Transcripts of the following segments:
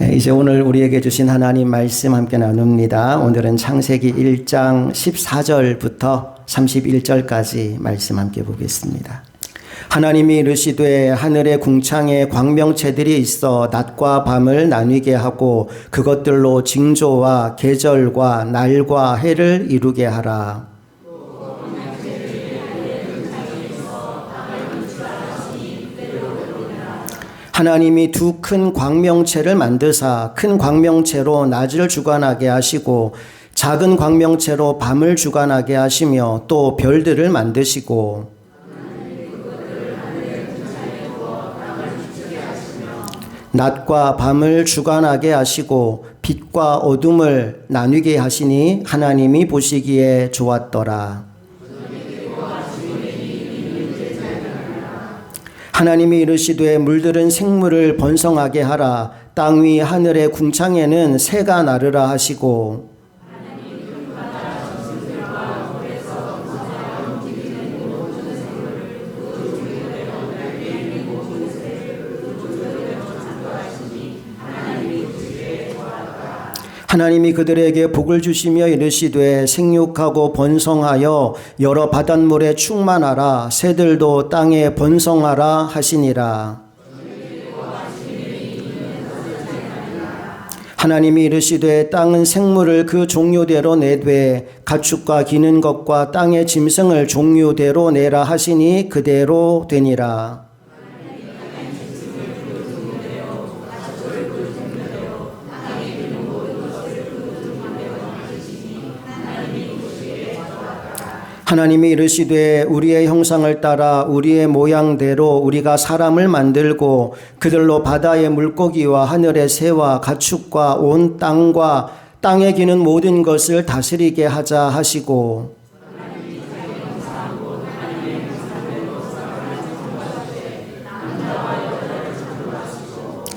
이제 오늘 우리에게 주신 하나님 말씀 함께 나눕니다. 오늘은 창세기 1장 14절부터 31절까지 말씀 함께 보겠습니다. 하나님이 이르시되 하늘의 궁창에 광명체들이 있어 낮과 밤을 나뉘게 하고 그것들로 징조와 계절과 날과 해를 이루게 하라. 하나님이 두 큰 광명체를 만드사 큰 광명체로 낮을 주관하게 하시고 작은 광명체로 밤을 주관하게 하시며 또 별들을 만드시고 낮과 밤을 주관하게 하시고 빛과 어둠을 나뉘게 하시니 하나님이 보시기에 좋았더라. 하나님이 이르시되 물들은 생물을 번성하게 하라. 땅 위 하늘의 궁창에는 새가 나르라 하시고 하나님이 그들에게 복을 주시며 이르시되 생육하고 번성하여 여러 바닷물에 충만하라. 새들도 땅에 번성하라 하시니라. 하나님이 이르시되 땅은 생물을 그 종류대로 내되 가축과 기는 것과 땅의 짐승을 종류대로 내라 하시니 그대로 되니라. 하나님이 이르시되 우리의 형상을 따라 우리의 모양대로 우리가 사람을 만들고 그들로 바다의 물고기와 하늘의 새와 가축과 온 땅과 땅에 기는 모든 것을 다스리게 하자 하시고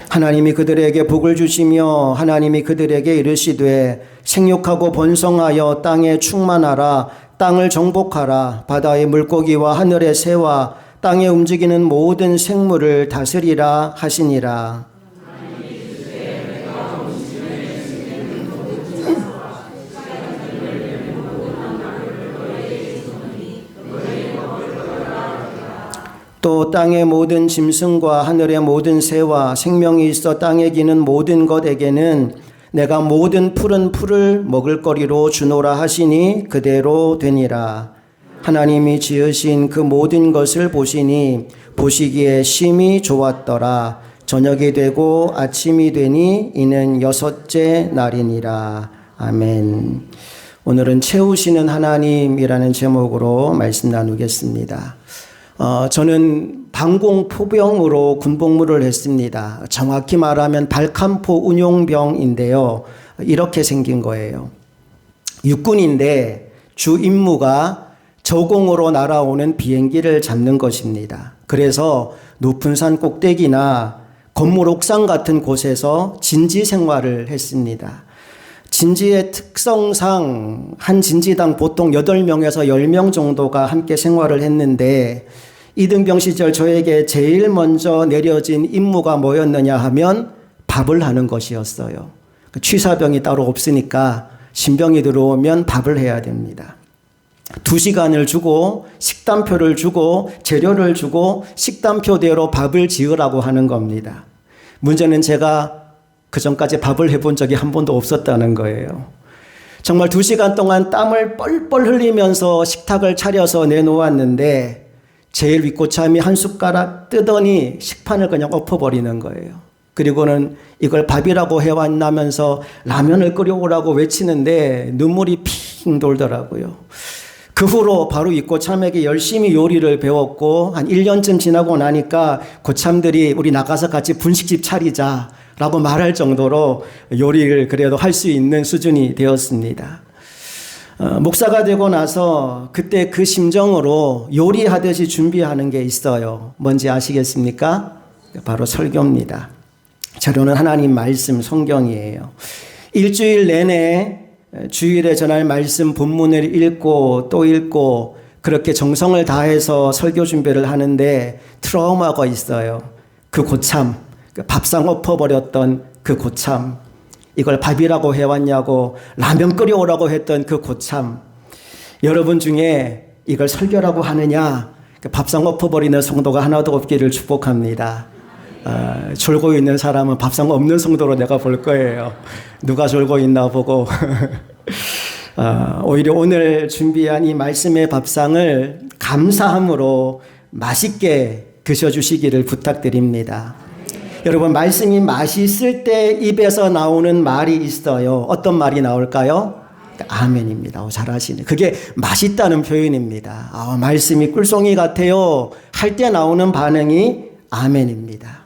하나님이 그들에게 복을 주시며 하나님이 그들에게 이르시되 생육하고 번성하여 땅에 충만하라. 땅을 정복하라. 바다의 물고기와 하늘의 새와 땅에 움직이는 모든 생물을 다스리라 하시니라. 또 땅의 모든 짐승과 하늘의 모든 새와 생명이 있어 땅에 기는 모든 것에게는 내가 모든 푸른 풀을 먹을거리로 주노라 하시니 그대로 되니라. 하나님이 지으신 그 모든 것을 보시니 보시기에 심히 좋았더라. 저녁이 되고 아침이 되니 이는 여섯째 날이니라. 아멘. 오늘은 채우시는 하나님이라는 제목으로 말씀 나누겠습니다. 저는 방공포병으로 군복무를 했습니다. 정확히 말하면 발칸포 운용병인데요. 이렇게 생긴 거예요. 육군인데 주 임무가 저공으로 날아오는 비행기를 잡는 것입니다. 그래서 높은 산 꼭대기나 건물 옥상 같은 곳에서 진지 생활을 했습니다. 진지의 특성상 한 진지당 보통 8명에서 10명 정도가 함께 생활을 했는데 이등병 시절 저에게 제일 먼저 내려진 임무가 뭐였느냐 하면 밥을 하는 것이었어요. 취사병이 따로 없으니까 신병이 들어오면 밥을 해야 됩니다. 2시간을 주고 식단표를 주고 재료를 주고 식단표대로 밥을 지으라고 하는 겁니다. 문제는 제가 그전까지 밥을 해본 적이 한 번도 없었다는 거예요. 정말 2시간 동안 땀을 뻘뻘 흘리면서 식탁을 차려서 내놓았는데 제일 윗고참이 한 숟가락 뜨더니 식판을 그냥 엎어버리는 거예요. 그리고는 이걸 밥이라고 해왔나면서 라면을 끓여오라고 외치는데 눈물이 핑 돌더라고요. 그 후로 바로 윗고참에게 열심히 요리를 배웠고 한 1년쯤 지나고 나니까 고참들이 우리 나가서 같이 분식집 차리자 라고 말할 정도로 요리를 그래도 할 수 있는 수준이 되었습니다. 목사가 되고 나서 그때 그 심정으로 요리하듯이 준비하는 게 있어요. 뭔지 아시겠습니까? 바로 설교입니다. 재료는 하나님 말씀 성경이에요. 일주일 내내 주일에 전할 말씀 본문을 읽고 또 읽고 그렇게 정성을 다해서 설교 준비를 하는데 트라우마가 있어요. 그 고참, 밥상 엎어버렸던 그 고참, 이걸 밥이라고 해왔냐고 라면 끓여오라고 했던 그 고참, 여러분 중에 이걸 설교라고 하느냐 밥상 엎어버리는 성도가 하나도 없기를 축복합니다. 졸고 있는 사람은 밥상 없는 성도로 내가 볼 거예요. 누가 졸고 있나 보고 오히려 오늘 준비한 이 말씀의 밥상을 감사함으로 맛있게 드셔주시기를 부탁드립니다. 여러분, 말씀이 맛있을 때 입에서 나오는 말이 있어요. 어떤 말이 나올까요? 아멘입니다. 잘하시네. 그게 맛있다는 표현입니다. 말씀이 꿀송이 같아요 할 때 나오는 반응이 아멘입니다.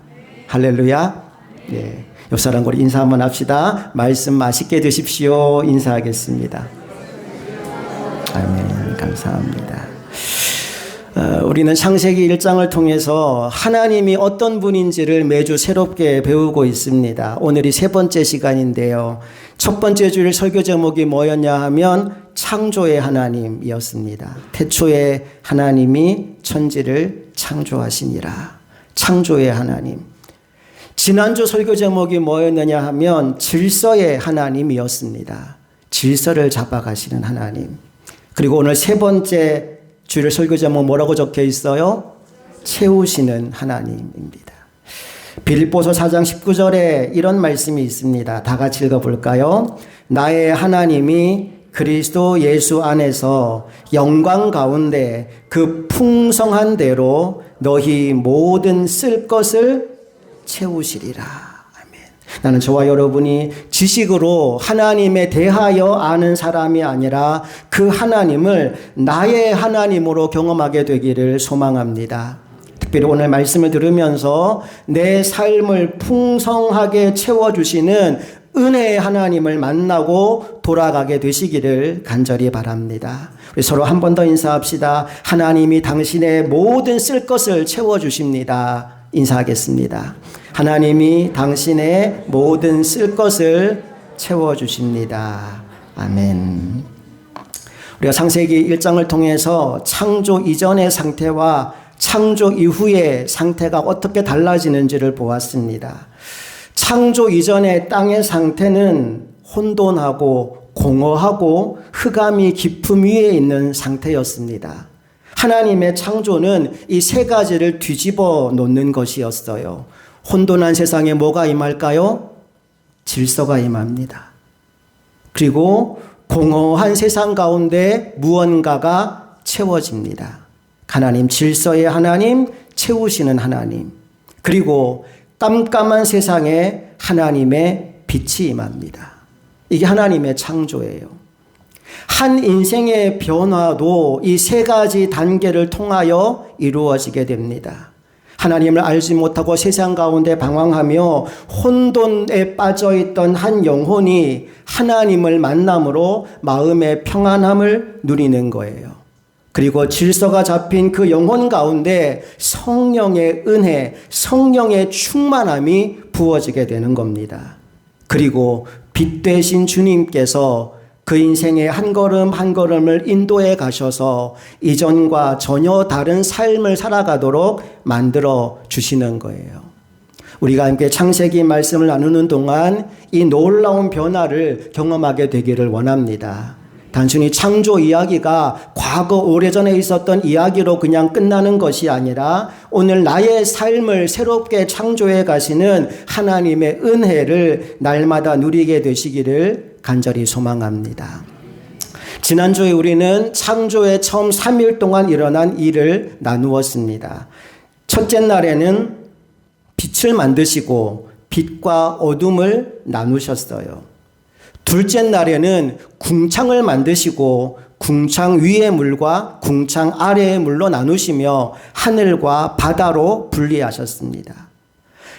할렐루야. 네. 옆 사람 우리 인사 한번 합시다. 말씀 맛있게 드십시오. 인사하겠습니다. 아멘. 감사합니다. 우리는 창세기 1장을 통해서 하나님이 어떤 분인지를 매주 새롭게 배우고 있습니다. 오늘이 세 번째 시간인데요. 첫 번째 주일 설교 제목이 뭐였냐 하면 창조의 하나님이었습니다. 태초에 하나님이 천지를 창조하시니라. 창조의 하나님. 지난주 설교 제목이 뭐였느냐 하면 질서의 하나님이었습니다. 질서를 잡아가시는 하나님. 그리고 오늘 세 번째 주일 설교 제목 뭐라고 적혀 있어요? 채우시는 하나님입니다. 빌립보서 4장 19절에 이런 말씀이 있습니다. 다 같이 읽어볼까요? 나의 하나님이 그리스도 예수 안에서 영광 가운데 그 풍성한 대로 너희 모든 쓸 것을 채우시리라. 아멘. 나는 저와 여러분이 지식으로 하나님에 대하여 아는 사람이 아니라 그 하나님을 나의 하나님으로 경험하게 되기를 소망합니다. 특별히 오늘 말씀을 들으면서 내 삶을 풍성하게 채워주시는 은혜의 하나님을 만나고 돌아가게 되시기를 간절히 바랍니다. 우리 서로 한 번 더 인사합시다. 하나님이 당신의 모든 쓸 것을 채워주십니다. 인사하겠습니다. 하나님이 당신의 모든 쓸 것을 채워주십니다. 아멘. 우리가 창세기 1장을 통해서 창조 이전의 상태와 창조 이후의 상태가 어떻게 달라지는지를 보았습니다. 창조 이전의 땅의 상태는 혼돈하고 공허하고 흑암이 깊음 위에 있는 상태였습니다. 하나님의 창조는 이 세 가지를 뒤집어 놓는 것이었어요. 혼돈한 세상에 뭐가 임할까요? 질서가 임합니다. 그리고 공허한 세상 가운데 무언가가 채워집니다. 하나님, 질서의 하나님, 채우시는 하나님. 그리고 깜깜한 세상에 하나님의 빛이 임합니다. 이게 하나님의 창조예요. 한 인생의 변화도 이 세 가지 단계를 통하여 이루어지게 됩니다. 하나님을 알지 못하고 세상 가운데 방황하며 혼돈에 빠져있던 한 영혼이 하나님을 만남으로 마음의 평안함을 누리는 거예요. 그리고 질서가 잡힌 그 영혼 가운데 성령의 은혜, 성령의 충만함이 부어지게 되는 겁니다. 그리고 빛 되신 주님께서 그 인생의 한 걸음 한 걸음을 인도해 가셔서 이전과 전혀 다른 삶을 살아가도록 만들어 주시는 거예요. 우리가 함께 창세기 말씀을 나누는 동안 이 놀라운 변화를 경험하게 되기를 원합니다. 단순히 창조 이야기가 과거 오래전에 있었던 이야기로 그냥 끝나는 것이 아니라 오늘 나의 삶을 새롭게 창조해 가시는 하나님의 은혜를 날마다 누리게 되시기를 간절히 소망합니다. 지난주에 우리는 창조의 처음 3일 동안 일어난 일을 나누었습니다. 첫째 날에는 빛을 만드시고 빛과 어둠을 나누셨어요. 둘째 날에는 궁창을 만드시고 궁창 위의 물과 궁창 아래의 물로 나누시며 하늘과 바다로 분리하셨습니다.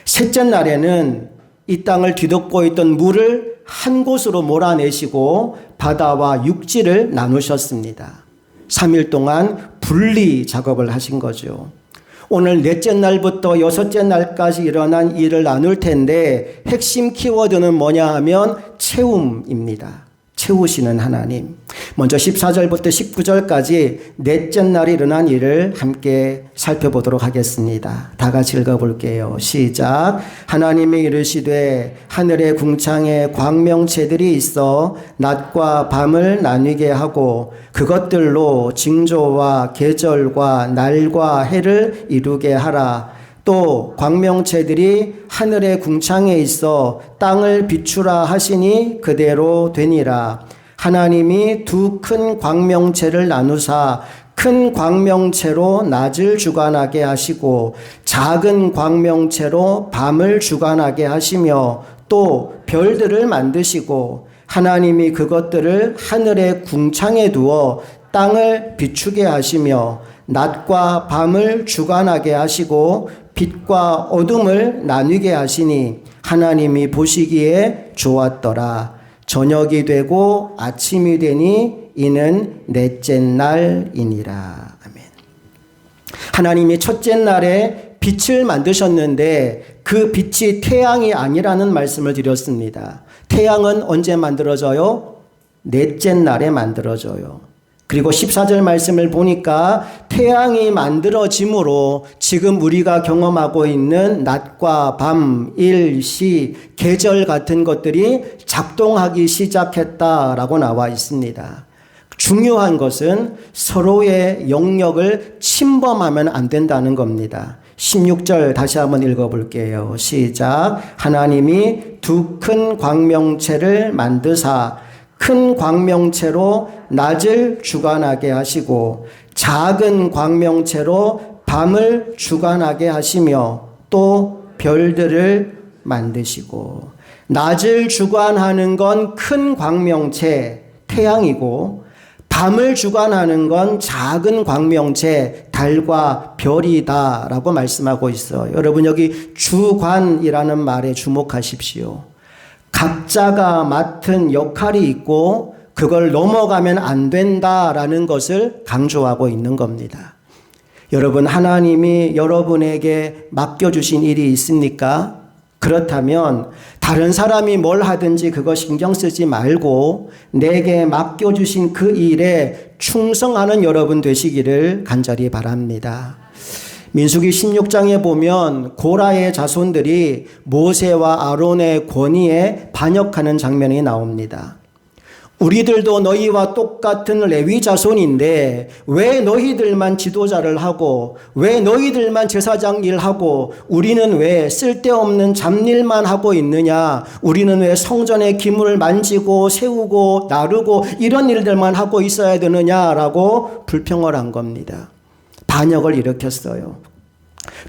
셋째 날에는 이 땅을 뒤덮고 있던 물을 한 곳으로 몰아내시고 바다와 육지를 나누셨습니다. 3일 동안 분리 작업을 하신 거죠. 오늘 넷째 날부터 여섯째 날까지 일어난 일을 나눌 텐데 핵심 키워드는 뭐냐 하면 채움입니다. 채우시는 하나님. 먼저 14절부터 19절까지 넷째 날에 일어난 일을 함께 살펴보도록 하겠습니다. 다 같이 읽어볼게요. 시작. 하나님이 이르시되 하늘의 궁창에 광명체들이 있어 낮과 밤을 나뉘게 하고 그것들로 징조와 계절과 날과 해를 이루게 하라. 또 광명체들이 하늘의 궁창에 있어 땅을 비추라 하시니 그대로 되니라. 하나님이 두 큰 광명체를 나누사 큰 광명체로 낮을 주관하게 하시고 작은 광명체로 밤을 주관하게 하시며 또 별들을 만드시고 하나님이 그것들을 하늘의 궁창에 두어 땅을 비추게 하시며 낮과 밤을 주관하게 하시고 빛과 어둠을 나뉘게 하시니 하나님이 보시기에 좋았더라. 저녁이 되고 아침이 되니 이는 넷째 날이니라. 아멘. 하나님이 첫째 날에 빛을 만드셨는데 그 빛이 태양이 아니라는 말씀을 드렸습니다. 태양은 언제 만들어져요? 넷째 날에 만들어져요. 그리고 14절 말씀을 보니까 태양이 만들어짐으로 지금 우리가 경험하고 있는 낮과 밤, 일, 시, 계절 같은 것들이 작동하기 시작했다라고 나와 있습니다. 중요한 것은 서로의 영역을 침범하면 안 된다는 겁니다. 16절 다시 한번 읽어볼게요. 시작. 하나님이 두 큰 광명체를 만드사 큰 광명체로 낮을 주관하게 하시고 작은 광명체로 밤을 주관하게 하시며 또 별들을 만드시고 낮을 주관하는 건 큰 광명체 태양이고 밤을 주관하는 건 작은 광명체 달과 별이다라고 말씀하고 있어요. 여러분 여기 주관이라는 말에 주목하십시오. 각자가 맡은 역할이 있고 그걸 넘어가면 안 된다라는 것을 강조하고 있는 겁니다. 여러분 하나님이 여러분에게 맡겨주신 일이 있습니까? 그렇다면 다른 사람이 뭘 하든지 그거 신경 쓰지 말고 내게 맡겨주신 그 일에 충성하는 여러분 되시기를 간절히 바랍니다. 민수기 16장에 보면 고라의 자손들이 모세와 아론의 권위에 반역하는 장면이 나옵니다. 우리들도 너희와 똑같은 레위 자손인데 왜 너희들만 지도자를 하고 왜 너희들만 제사장 일하고 우리는 왜 쓸데없는 잡일만 하고 있느냐, 우리는 왜 성전의 기물을 만지고 세우고 나르고 이런 일들만 하고 있어야 되느냐라고 불평을 한 겁니다. 반역을 일으켰어요.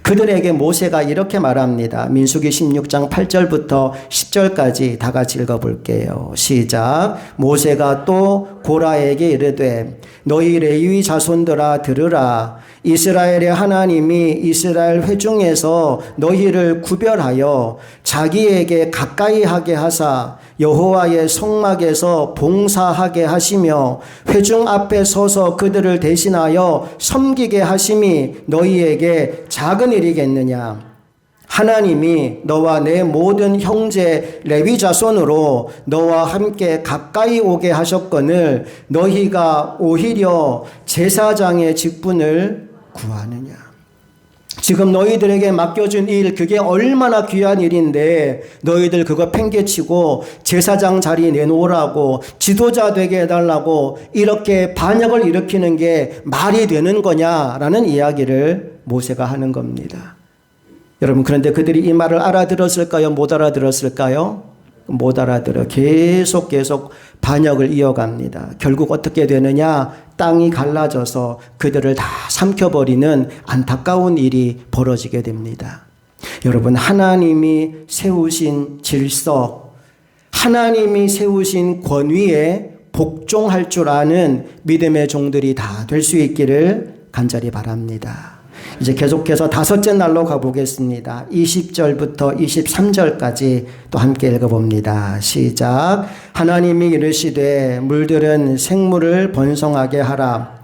그들에게 모세가 이렇게 말합니다. 민수기 16장 8절부터 10절까지 다 같이 읽어볼게요. 시작. 모세가 또 고라에게 이르되 너희 레위 자손들아 들으라. 이스라엘의 하나님이 이스라엘 회중에서 너희를 구별하여 자기에게 가까이 하게 하사 여호와의 성막에서 봉사하게 하시며 회중 앞에 서서 그들을 대신하여 섬기게 하심이 너희에게 작은 일이겠느냐. 하나님이 너와 내 모든 형제 레위 자손으로 너와 함께 가까이 오게 하셨거늘 너희가 오히려 제사장의 직분을 구하느냐. 지금 너희들에게 맡겨준 일, 그게 얼마나 귀한 일인데 너희들 그거 팽개치고 제사장 자리 내놓으라고, 지도자 되게 해달라고 이렇게 반역을 일으키는 게 말이 되는 거냐라는 이야기를 모세가 하는 겁니다. 여러분, 그런데 그들이 이 말을 알아들었을까요? 못 알아들었을까요? 못 알아들어. 계속 반역을 이어갑니다. 결국 어떻게 되느냐? 땅이 갈라져서 그들을 다 삼켜버리는 안타까운 일이 벌어지게 됩니다. 여러분, 하나님이 세우신 질서, 하나님이 세우신 권위에 복종할 줄 아는 믿음의 종들이 다 될 수 있기를 간절히 바랍니다. 이제 계속해서 다섯째 날로 가보겠습니다. 20절부터 23절까지 또 함께 읽어봅니다. 시작. 하나님이 이르시되 물들은 생물을 번성하게 하라.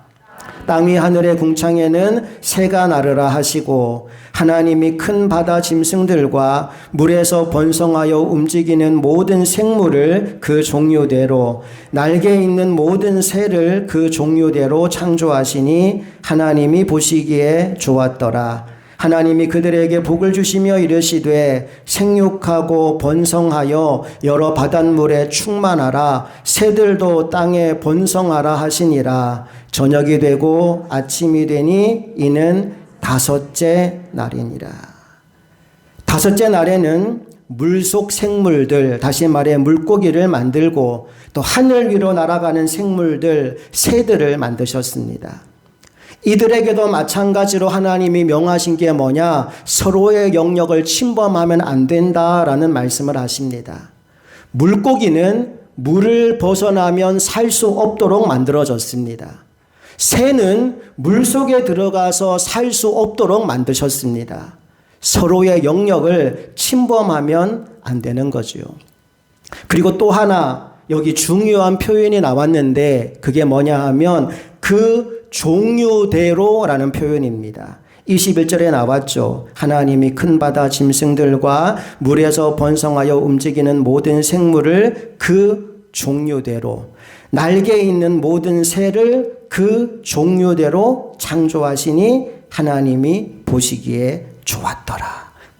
땅 위 하늘의 궁창에는 새가 나르라 하시고 하나님이 큰 바다 짐승들과 물에서 번성하여 움직이는 모든 생물을 그 종류대로 날개 있는 모든 새를 그 종류대로 창조하시니 하나님이 보시기에 좋았더라. 하나님이 그들에게 복을 주시며 이르시되 생육하고 번성하여 여러 바닷물에 충만하라. 새들도 땅에 번성하라 하시니라. 저녁이 되고 아침이 되니 이는 다섯째 날이니라. 다섯째 날에는 물속 생물들, 다시 말해 물고기를 만들고 또 하늘 위로 날아가는 생물들, 새들을 만드셨습니다. 이들에게도 마찬가지로 하나님이 명하신 게 뭐냐? 서로의 영역을 침범하면 안 된다라는 말씀을 하십니다. 물고기는 물을 벗어나면 살 수 없도록 만들어졌습니다. 새는 물속에 들어가서 살 수 없도록 만드셨습니다. 서로의 영역을 침범하면 안 되는 거죠. 그리고 또 하나 여기 중요한 표현이 나왔는데 그게 뭐냐 하면 그 종류대로라는 표현입니다. 21절에 나왔죠. 하나님이 큰 바다 짐승들과 물에서 번성하여 움직이는 모든 생물을 그 종류대로 날개 있는 모든 새를 그 종류대로 창조하시니 하나님이 보시기에 좋았더라.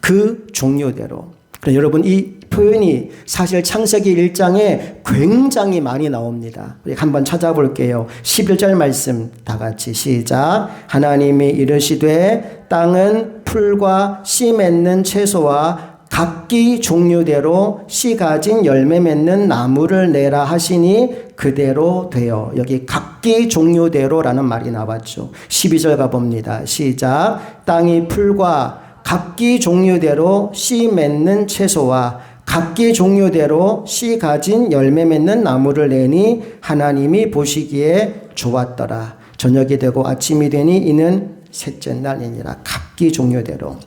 그 종류대로. 여러분 이 표현이 사실 창세기 1장에 굉장히 많이 나옵니다. 우리 한번 찾아볼게요. 11절 말씀 다 같이 시작. 하나님이 이르시되 땅은 풀과 씨 맺는 채소와 각기 종류대로 씨 가진 열매 맺는 나무를 내라 하시니 그대로 되어. 여기 각기 종류대로라는 말이 나왔죠. 12절 가봅니다. 시작. 땅이 풀과 각기 종류대로 씨 맺는 채소와 각기 종류대로 씨 가진 열매 맺는 나무를 내니 하나님이 보시기에 좋았더라. 저녁이 되고 아침이 되니 이는 셋째 날이니라. 각기 종류대로.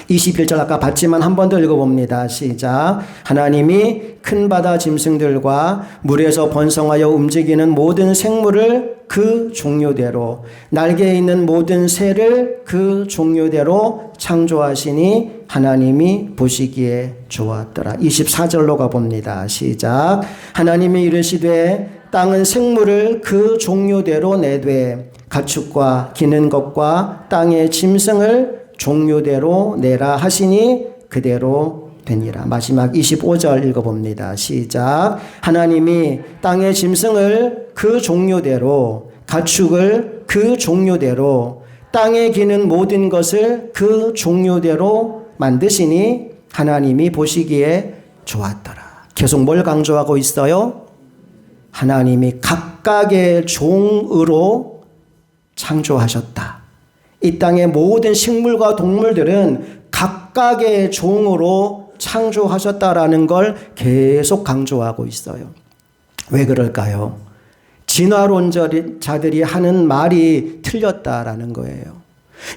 21절 아까 봤지만 한 번 더 읽어봅니다. 시작. 하나님이 큰 바다 짐승들과 물에서 번성하여 움직이는 모든 생물을 그 종류대로 날개 있는 모든 새를 그 종류대로 창조하시니 하나님이 보시기에 좋았더라. 24절로 가봅니다. 시작. 하나님이 이르시되 땅은 생물을 그 종류대로 내되 가축과 기는 것과 땅의 짐승을 종류대로 내라 하시니 그대로 되니라. 마지막 25절 읽어봅니다. 시작. 하나님이 땅의 짐승을 그 종류대로 가축을 그 종류대로 땅에 기는 모든 것을 그 종류대로 만드시니 하나님이 보시기에 좋았더라. 계속 뭘 강조하고 있어요? 하나님이 각각의 종으로 창조하셨다. 이 땅의 모든 식물과 동물들은 각각의 종으로 창조하셨다라는 걸 계속 강조하고 있어요. 왜 그럴까요? 진화론자들이 하는 말이 틀렸다라는 거예요.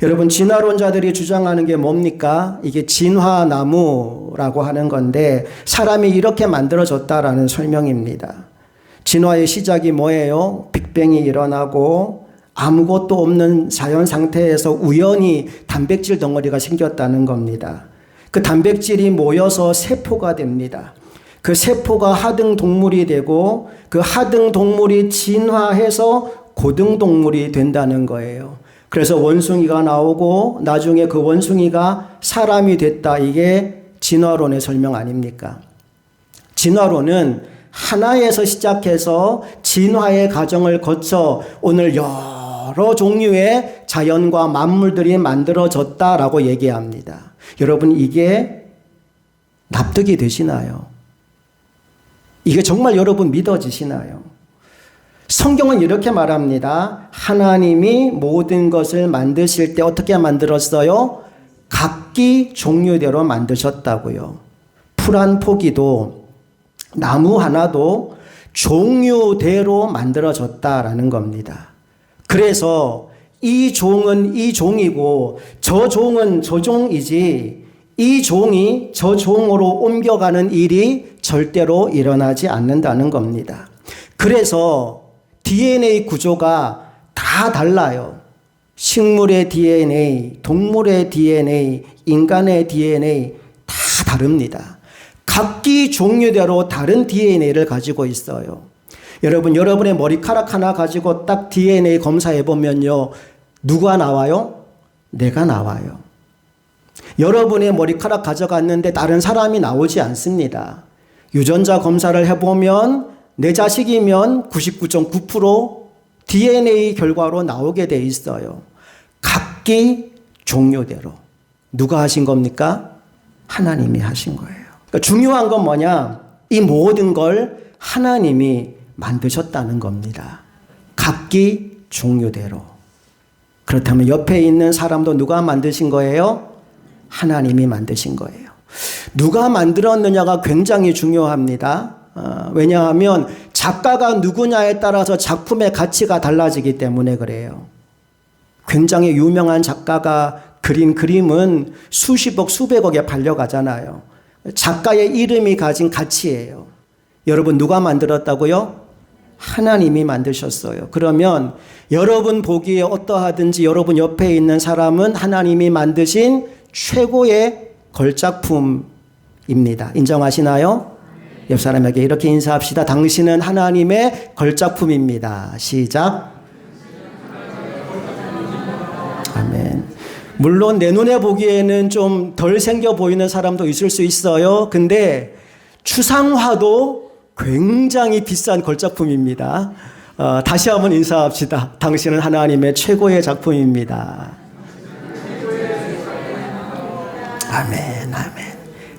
여러분, 진화론자들이 주장하는 게 뭡니까? 이게 진화나무라고 하는 건데 사람이 이렇게 만들어졌다라는 설명입니다. 진화의 시작이 뭐예요? 빅뱅이 일어나고 아무것도 없는 자연 상태에서 우연히 단백질 덩어리가 생겼다는 겁니다. 그 단백질이 모여서 세포가 됩니다. 그 세포가 하등 동물이 되고 그 하등 동물이 진화해서 고등 동물이 된다는 거예요. 그래서 원숭이가 나오고 나중에 그 원숭이가 사람이 됐다. 이게 진화론의 설명 아닙니까? 진화론은 하나에서 시작해서 진화의 과정을 거쳐 오늘 여러 종류의 자연과 만물들이 만들어졌다라고 얘기합니다. 여러분, 이게 납득이 되시나요? 이게 정말 여러분 믿어지시나요? 성경은 이렇게 말합니다. 하나님이 모든 것을 만드실 때 어떻게 만들었어요? 각기 종류대로 만드셨다고요. 풀 한 포기도 나무 하나도 종류대로 만들어졌다라는 겁니다. 그래서 이 종은 이 종이고 저 종은 저 종이지 이 종이 저 종으로 옮겨가는 일이 절대로 일어나지 않는다는 겁니다. 그래서 DNA 구조가 다 다 달라요. 식물의 DNA, 동물의 DNA, 인간의 DNA 다 다릅니다. 각기 종류대로 다른 DNA를 가지고 있어요. 여러분, 여러분의 머리카락 하나 가지고 딱 DNA 검사해 보면요. 누가 나와요? 내가 나와요. 여러분의 머리카락 가져갔는데 다른 사람이 나오지 않습니다. 유전자 검사를 해보면 내 자식이면 99.9% DNA 결과로 나오게 돼 있어요. 각기 종류대로. 누가 하신 겁니까? 하나님이 하신 거예요. 그러니까 중요한 건 뭐냐? 이 모든 걸 하나님이 만드셨다는 겁니다. 각기 종류대로. 그렇다면 옆에 있는 사람도 누가 만드신 거예요? 하나님이 만드신 거예요. 누가 만들었느냐가 굉장히 중요합니다. 왜냐하면 작가가 누구냐에 따라서 작품의 가치가 달라지기 때문에 그래요. 굉장히 유명한 작가가 그린 그림은 수십억, 수백억에 팔려가잖아요. 작가의 이름이 가진 가치예요. 여러분, 누가 만들었다고요? 하나님이 만드셨어요. 그러면 여러분 보기에 어떠하든지 여러분 옆에 있는 사람은 하나님이 만드신 최고의 걸작품입니다. 인정하시나요? 옆 사람에게 이렇게 인사합시다. 당신은 하나님의 걸작품입니다. 시작. 아멘. 물론 내 눈에 보기에는 좀 덜 생겨 보이는 사람도 있을 수 있어요. 근데 추상화도 굉장히 비싼 걸작품입니다. 다시 한번 인사합시다. 당신은 하나님의 최고의 작품입니다. 아멘, 아멘.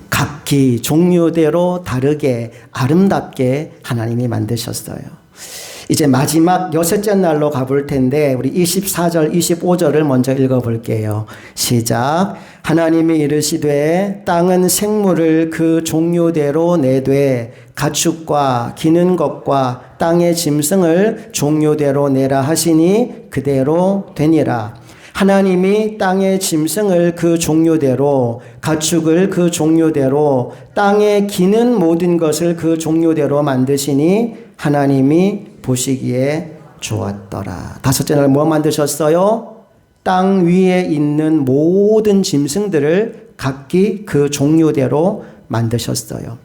각기 종류대로 다르게 아름답게 하나님이 만드셨어요. 이제 마지막 여섯째 날로 가볼 텐데 우리 24절, 25절을 먼저 읽어볼게요. 시작. 하나님이 이르시되 땅은 생물을 그 종류대로 내되 가축과 기는 것과 땅의 짐승을 종류대로 내라 하시니 그대로 되니라. 하나님이 땅의 짐승을 그 종류대로, 가축을 그 종류대로, 땅에 기는 모든 것을 그 종류대로 만드시니 하나님이 보시기에 좋았더라. 다섯째 날 뭐 만드셨어요? 땅 위에 있는 모든 짐승들을 각기 그 종류대로 만드셨어요.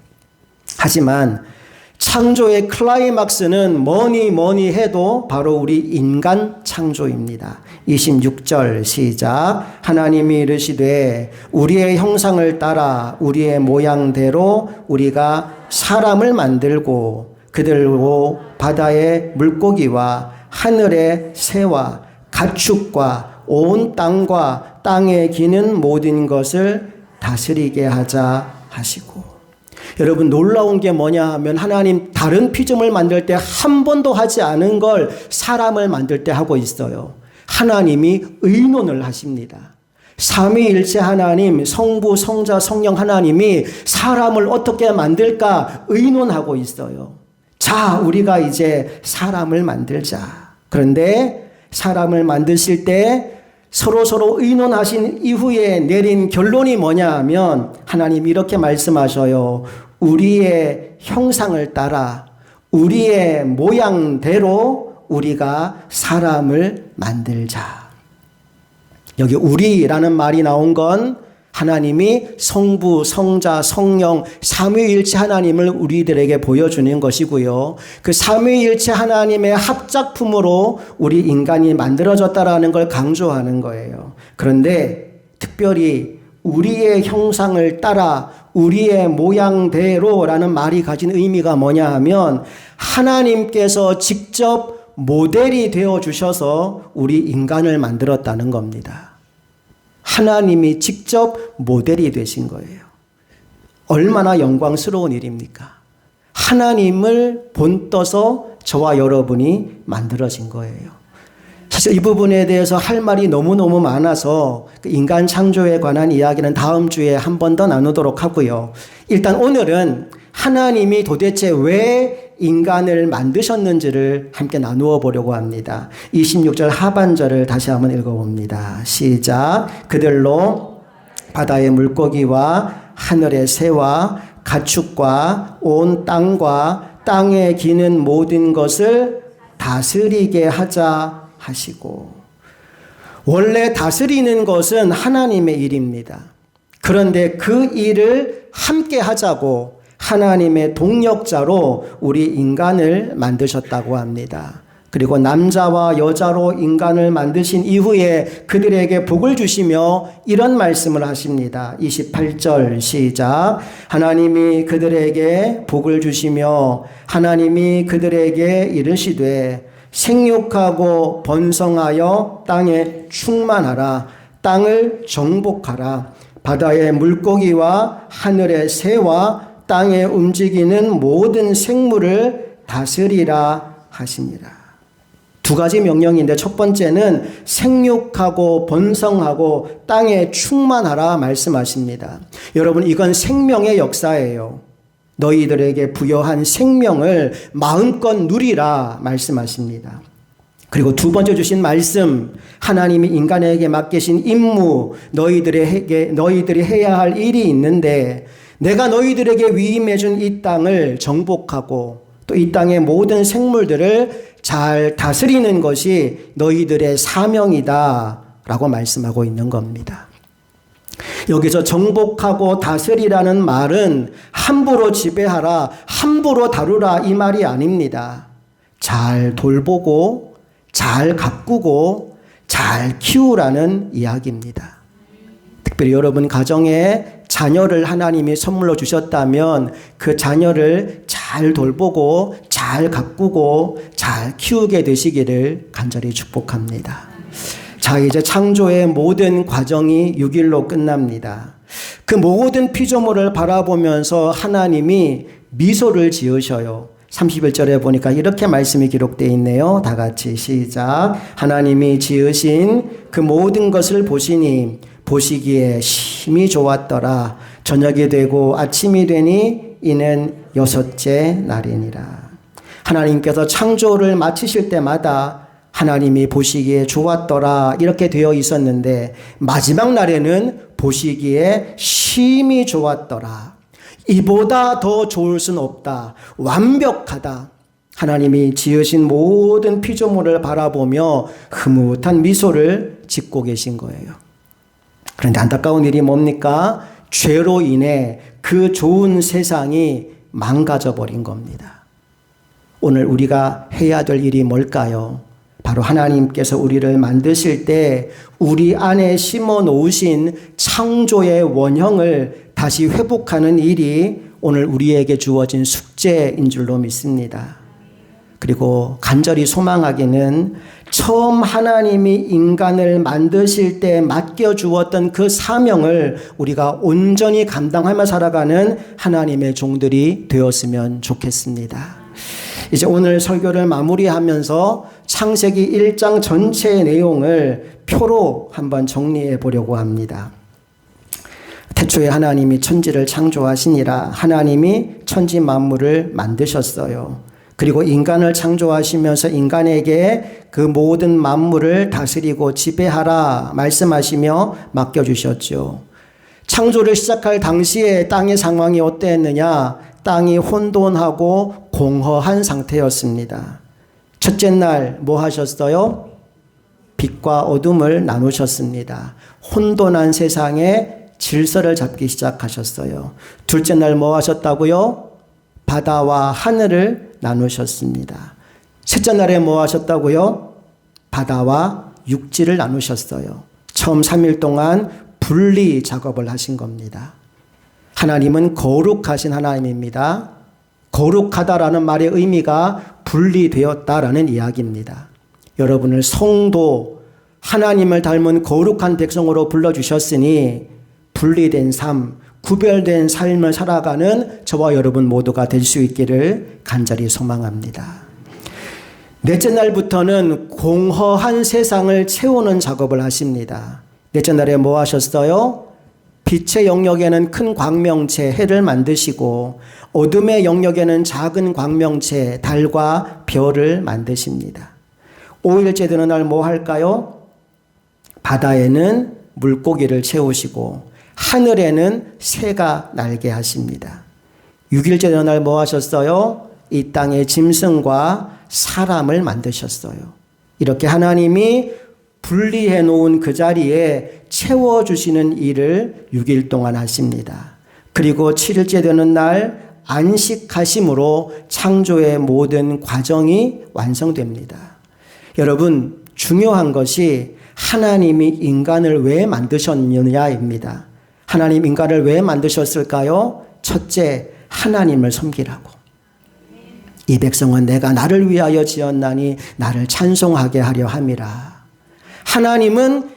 하지만 창조의 클라이막스는 뭐니 해도 바로 우리 인간 창조입니다. 26절 시작. 하나님이 이르시되 우리의 형상을 따라 우리의 모양대로 우리가 사람을 만들고 그들로 바다의 물고기와 하늘의 새와 가축과 온 땅과 땅에 기는 모든 것을 다스리게 하자 하시고. 여러분, 놀라운 게 뭐냐 하면 하나님 다른 피조물 만들 때 한 번도 하지 않은 걸 사람을 만들 때 하고 있어요. 하나님이 의논을 하십니다. 삼위일체 하나님, 성부, 성자, 성령 하나님이 사람을 어떻게 만들까 의논하고 있어요. 자, 우리가 이제 사람을 만들자. 그런데 사람을 만드실 때 서로 의논하신 이후에 내린 결론이 뭐냐 하면 하나님이 이렇게 말씀하셔요. 우리의 형상을 따라 우리의 모양대로 우리가 사람을 만들자. 여기 우리라는 말이 나온 건 하나님이 성부, 성자, 성령, 삼위일체 하나님을 우리들에게 보여주는 것이고요. 그 삼위일체 하나님의 합작품으로 우리 인간이 만들어졌다라는 걸 강조하는 거예요. 그런데 특별히 우리의 형상을 따라 우리의 모양대로라는 말이 가진 의미가 뭐냐 하면 하나님께서 직접 모델이 되어 주셔서 우리 인간을 만들었다는 겁니다. 하나님이 직접 모델이 되신 거예요. 얼마나 영광스러운 일입니까? 하나님을 본떠서 저와 여러분이 만들어진 거예요. 사실 이 부분에 대해서 할 말이 너무너무 많아서 인간 창조에 관한 이야기는 다음 주에 한 번 더 나누도록 하고요. 일단 오늘은 하나님이 도대체 왜 인간을 만드셨는지를 함께 나누어 보려고 합니다. 26절 하반절을 다시 한번 읽어봅니다. 시작. 그들로 바다의 물고기와 하늘의 새와 가축과 온 땅과 땅에 기는 모든 것을 다스리게 하자 하시고. 원래 다스리는 것은 하나님의 일입니다. 그런데 그 일을 함께 하자고 하나님의 동력자로 우리 인간을 만드셨다고 합니다. 그리고 남자와 여자로 인간을 만드신 이후에 그들에게 복을 주시며 이런 말씀을 하십니다. 28절 시작. 하나님이 그들에게 복을 주시며 하나님이 그들에게 이르시되 생육하고 번성하여 땅에 충만하라. 땅을 정복하라. 바다의 물고기와 하늘의 새와 땅에 움직이는 모든 생물을 다스리라 하시니라. 두 가지 명령인데 첫 번째는 생육하고 번성하고 땅에 충만하라 말씀하십니다. 여러분, 이건 생명의 역사예요. 너희들에게 부여한 생명을 마음껏 누리라 말씀하십니다. 그리고 두 번째 주신 말씀, 하나님이 인간에게 맡기신 임무, 너희들이 해야 할 일이 있는데 내가 너희들에게 위임해 준 이 땅을 정복하고 또 이 땅의 모든 생물들을 잘 다스리는 것이 너희들의 사명이다 라고 말씀하고 있는 겁니다. 여기서 정복하고 다스리라는 말은 함부로 지배하라, 함부로 다루라 이 말이 아닙니다. 잘 돌보고 잘 가꾸고 잘 키우라는 이야기입니다. 특별히 여러분 가정에 자녀를 하나님이 선물로 주셨다면 그 자녀를 잘 돌보고 잘 가꾸고 잘 키우게 되시기를 간절히 축복합니다. 자, 이제 창조의 모든 과정이 6일로 끝납니다. 그 모든 피조물을 바라보면서 하나님이 미소를 지으셔요. 31절에 보니까 이렇게 말씀이 기록되어 있네요. 다 같이 시작. 하나님이 지으신 그 모든 것을 보시니 보시기에 심히 좋았더라. 저녁이 되고 아침이 되니 이는 6째 날이니라. 하나님께서 창조를 마치실 때마다 하나님이 보시기에 좋았더라 이렇게 되어 있었는데 마지막 날에는 보시기에 심히 좋았더라. 이보다 더 좋을 수는 없다. 완벽하다. 하나님이 지으신 모든 피조물을 바라보며 흐뭇한 미소를 짓고 계신 거예요. 그런데 안타까운 일이 뭡니까? 죄로 인해 그 좋은 세상이 망가져 버린 겁니다. 오늘 우리가 해야 될 일이 뭘까요? 바로 하나님께서 우리를 만드실 때 우리 안에 심어 놓으신 창조의 원형을 다시 회복하는 일이 오늘 우리에게 주어진 숙제인 줄로 믿습니다. 그리고 간절히 소망하기는 처음 하나님이 인간을 만드실 때 맡겨주었던 그 사명을 우리가 온전히 감당하며 살아가는 하나님의 종들이 되었으면 좋겠습니다. 이제 오늘 설교를 마무리하면서 창세기 1장 전체의 내용을 표로 한번 정리해 보려고 합니다. 태초에 하나님이 천지를 창조하시니라. 하나님이 천지 만물을 만드셨어요. 그리고 인간을 창조하시면서 인간에게 그 모든 만물을 다스리고 지배하라 말씀하시며 맡겨주셨죠. 창조를 시작할 당시에 땅의 상황이 어땠느냐? 땅이 혼돈하고 공허한 상태였습니다. 첫째 날 뭐 하셨어요? 빛과 어둠을 나누셨습니다. 혼돈한 세상에 질서를 잡기 시작하셨어요. 둘째 날 뭐 하셨다고요? 바다와 하늘을 나누셨습니다. 셋째 날에 뭐 하셨다고요? 바다와 육지를 나누셨어요. 처음 3일 동안 분리 작업을 하신 겁니다. 하나님은 거룩하신 하나님입니다. 거룩하다라는 말의 의미가 분리되었다라는 이야기입니다. 여러분을 성도, 하나님을 닮은 거룩한 백성으로 불러주셨으니 분리된 삶, 구별된 삶을 살아가는 저와 여러분 모두가 될 수 있기를 간절히 소망합니다. 넷째 날부터는 공허한 세상을 채우는 작업을 하십니다. 넷째 날에 뭐 하셨어요? 빛의 영역에는 큰 광명체 해를 만드시고 어둠의 영역에는 작은 광명체 달과 별을 만드십니다. 5일째 되는 날 뭐 할까요? 바다에는 물고기를 채우시고 하늘에는 새가 날게 하십니다. 6일째 되는 날 뭐 하셨어요? 이 땅의 짐승과 사람을 만드셨어요. 이렇게 하나님이 분리해 놓은 그 자리에 채워주시는 일을 6일 동안 하십니다. 그리고 7일째 되는 날 안식하심으로 창조의 모든 과정이 완성됩니다. 여러분, 중요한 것이 하나님이 인간을 왜 만드셨느냐입니다. 하나님 인간을 왜 만드셨을까요? 첫째, 하나님을 섬기라고. 이 백성은 내가 나를 위하여 지었나니 나를 찬송하게 하려 함이라. 하나님은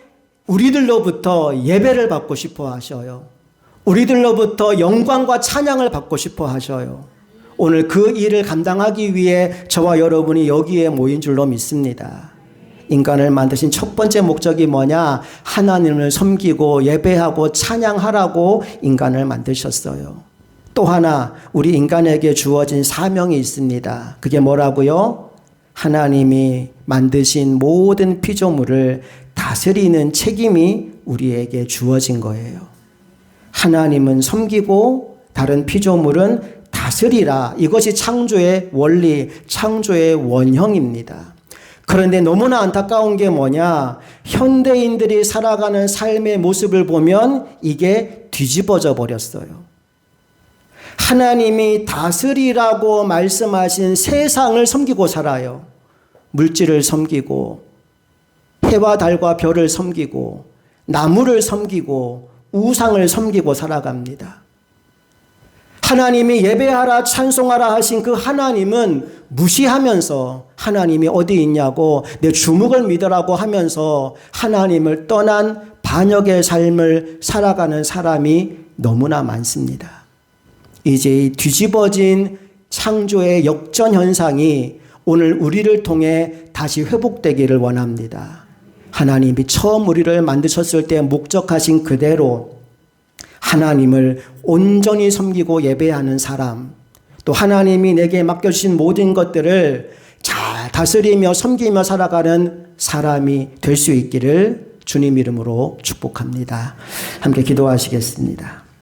우리들로부터 예배를 받고 싶어 하셔요. 우리들로부터 영광과 찬양을 받고 싶어 하셔요. 오늘 그 일을 감당하기 위해 저와 여러분이 여기에 모인 줄로 믿습니다. 인간을 만드신 첫 번째 목적이 뭐냐? 하나님을 섬기고 예배하고 찬양하라고 인간을 만드셨어요. 또 하나 우리 인간에게 주어진 사명이 있습니다. 그게 뭐라고요? 하나님이 만드신 모든 피조물을 다스리는 책임이 우리에게 주어진 거예요. 하나님은 섬기고 다른 피조물은 다스리라. 이것이 창조의 원리, 창조의 원형입니다. 그런데 너무나 안타까운 게 뭐냐? 현대인들이 살아가는 삶의 모습을 보면 이게 뒤집어져 버렸어요. 하나님이 다스리라고 말씀하신 세상을 섬기고 살아요. 물질을 섬기고 해와 달과 별을 섬기고 나무를 섬기고 우상을 섬기고 살아갑니다. 하나님이 예배하라 찬송하라 하신 그 하나님은 무시하면서 하나님이 어디 있냐고 내 주목을 믿으라고 하면서 하나님을 떠난 반역의 삶을 살아가는 사람이 너무나 많습니다. 이제 이 뒤집어진 창조의 역전 현상이 오늘 우리를 통해 다시 회복되기를 원합니다. 하나님이 처음 우리를 만드셨을 때 목적하신 그대로 하나님을 온전히 섬기고 예배하는 사람, 또 하나님이 내게 맡겨주신 모든 것들을 잘 다스리며 섬기며 살아가는 사람이 될 수 있기를 주님 이름으로 축복합니다. 함께 기도하시겠습니다.